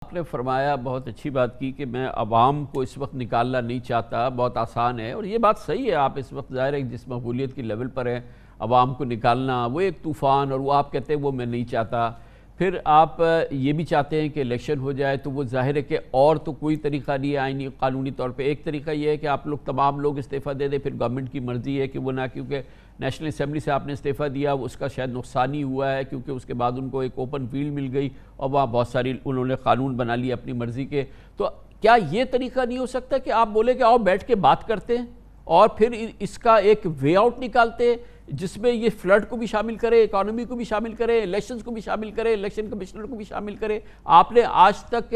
آپ نے فرمایا، بہت اچھی بات کی کہ میں عوام کو اس وقت نکالنا نہیں چاہتا، بہت آسان ہے، اور یہ بات صحیح ہے۔ آپ اس وقت ظاہر ہے جس مقبولیت کی لیول پر ہیں، عوام کو نکالنا وہ ایک طوفان، اور وہ آپ کہتے ہیں وہ میں نہیں چاہتا۔ پھر آپ یہ بھی چاہتے ہیں کہ الیکشن ہو جائے، تو وہ ظاہر ہے کہ اور تو کوئی طریقہ نہیں ہے آئینی قانونی طور پہ۔ ایک طریقہ یہ ہے کہ آپ لوگ تمام لوگ استعفیٰ دے دیں، پھر گورنمنٹ کی مرضی ہے کہ وہ نہ، کیونکہ نیشنل اسمبلی سے آپ نے استعفیٰ دیا، اس کا شاید نقصان ہی ہوا ہے، کیونکہ اس کے بعد ان کو ایک اوپن فیلڈ مل گئی اور وہاں بہت ساری انہوں نے قانون بنا لیے اپنی مرضی کے۔ تو کیا یہ طریقہ نہیں ہو سکتا کہ آپ بولے کہ آؤ بیٹھ کے بات کرتے ہیں اور پھر اس کا ایک وے آؤٹ نکالتے ہیں جس میں یہ فلڈ کو بھی شامل کرے، اکانومی کو بھی شامل کرے، الیکشنز کو بھی شامل کرے، الیکشن کمشنر کو بھی شامل کرے؟ آپ نے آج تک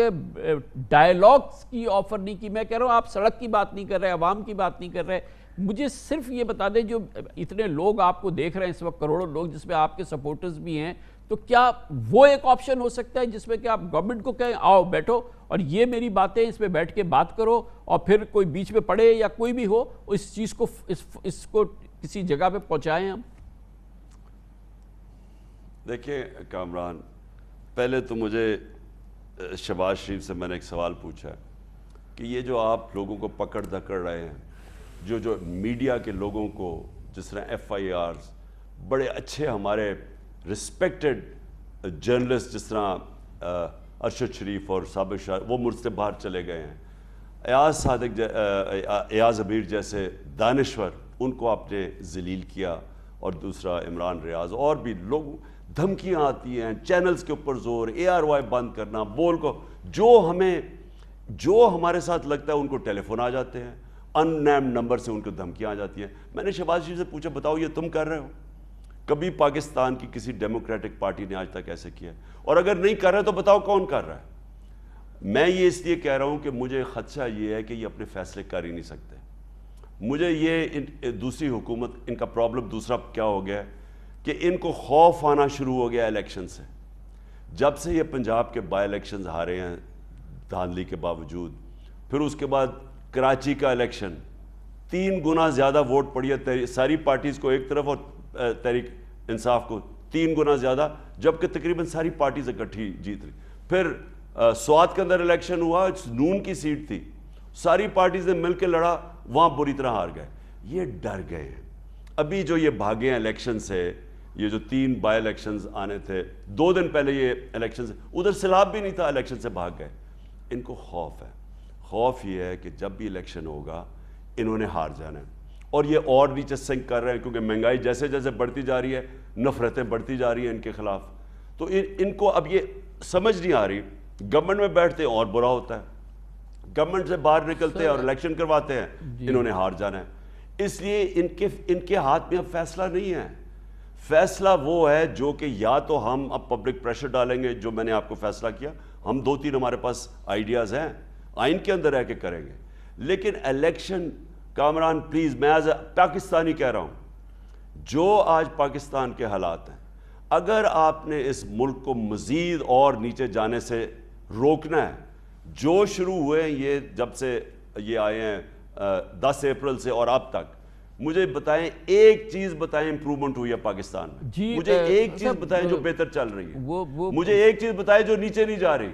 ڈائیلاگز کی آفر نہیں کی۔ میں کہہ رہا ہوں آپ سڑک کی بات نہیں کر رہے، عوام کی بات نہیں کر رہے۔ مجھے صرف یہ بتا دیں، جو اتنے لوگ آپ کو دیکھ رہے ہیں اس وقت، کروڑوں لوگ جس میں آپ کے سپورٹرز بھی ہیں، تو کیا وہ ایک آپشن ہو سکتا ہے جس میں کہ آپ گورنمنٹ کو کہیں آؤ بیٹھو اور یہ میری باتیں اس پہ بیٹھ کے بات کرو، اور پھر کوئی بیچ میں پڑے یا کوئی بھی ہو اس چیز کو اس کو کسی جگہ پہ پہنچائیں ہم؟ دیکھیں کامران، پہلے تو مجھے شہباز شریف سے میں نے ایک سوال پوچھا ہے کہ یہ جو آپ لوگوں کو پکڑ دھکڑ رہے ہیں، جو میڈیا کے لوگوں کو، جس طرح ایف آئی آرز، بڑے اچھے ہمارے رسپیکٹڈ جرنلسٹ جس طرح ارشد شریف اور سابق شاہ، وہ ملک سے باہر چلے گئے ہیں، ایاز امیر جیسے دانشور، ان کو آپ نے ذلیل کیا، اور دوسرا عمران ریاض، اور بھی لوگ، دھمکیاں آتی ہیں، چینلز کے اوپر زور، اے آر وائی بند کرنا، بول کو، جو ہمارے ساتھ لگتا ہے ان کو ٹیلی فون آ جاتے ہیں، ان نیمڈ نمبر سے ان کو دھمکیاں آ جاتی ہیں۔ میں نے شہباز شریف سے پوچھا، بتاؤ یہ تم کر رہے ہو؟ کبھی پاکستان کی کسی ڈیموکریٹک پارٹی نے آج تک ایسے کیا ہے؟ اور اگر نہیں کر رہے تو بتاؤ کون کر رہا ہے؟ میں یہ اس لیے کہہ رہا ہوں کہ مجھے خدشہ یہ ہے کہ یہ اپنے فیصلے کر ہی نہیں سکتے۔ مجھے یہ دوسری حکومت، ان کا پرابلم دوسرا کیا ہو گیا ہے کہ ان کو خوف آنا شروع ہو گیا الیکشن سے۔ جب سے یہ پنجاب کے بائی الیکشنز ہارے ہیں دھاندلی کے باوجود، پھر اس کے بعد کراچی کا الیکشن، 3 گنا زیادہ ووٹ پڑی ہے ساری پارٹیز کو ایک طرف، اور تحریک انصاف کو 3 گنا زیادہ، جبکہ تقریباً ساری پارٹیز اکٹھی جیت رہی۔ پھر سوات کے اندر الیکشن ہوا، نون کی سیٹ تھی، ساری پارٹیز نے مل کے لڑا، وہاں بری طرح ہار گئے۔ یہ ڈر گئے ہیں۔ ابھی جو یہ بھاگے ہیں الیکشن سے، یہ جو 3 بائی الیکشنز آنے تھے، 2 دن پہلے یہ الیکشنز، ادھر سیلاب بھی نہیں تھا، الیکشن سے بھاگ گئے۔ ان کو خوف ہے، خوف یہ ہے کہ جب بھی الیکشن ہوگا انہوں نے ہار جانا ہے، اور یہ اور نیچے سنک کر رہے ہیں، کیونکہ مہنگائی جیسے جیسے بڑھتی جا رہی ہے، نفرتیں بڑھتی جا رہی ہیں ان کے خلاف۔ تو ان کو اب یہ سمجھ نہیں آ رہی، گورنمنٹ میں بیٹھتے اور برا ہوتا ہے، گورنمنٹ سے باہر نکلتے ہیں اور الیکشن کرواتے ہیں، انہوں نے ہار جانا ہے۔ اس لیے ان کے ہاتھ میں اب فیصلہ نہیں ہے۔ فیصلہ وہ ہے جو کہ یا تو ہم اب پبلک پریشر ڈالیں گے، جو میں نے آپ کو فیصلہ کیا، ہم 2-3 ہمارے پاس آئیڈیاز ہیں، آئین کے اندر رہ کے کریں گے، لیکن الیکشن، کامران پلیز، میں ایز اے پاکستانی کہہ رہا ہوں، جو آج پاکستان کے حالات ہیں، اگر آپ نے اس ملک کو مزید اور نیچے جانے سے روکنا ہے، جو شروع ہوئے ہیں یہ جب سے یہ آئے ہیں 10 اپریل سے اور اب تک، مجھے بتائیں ایک چیز بتائیں امپرومنٹ ہوئی ہے پاکستان میں، مجھے ایک چیز بتائیں جو بہتر چل رہی ہے، مجھے ایک چیز بتائیں جو نیچے نہیں جا رہی۔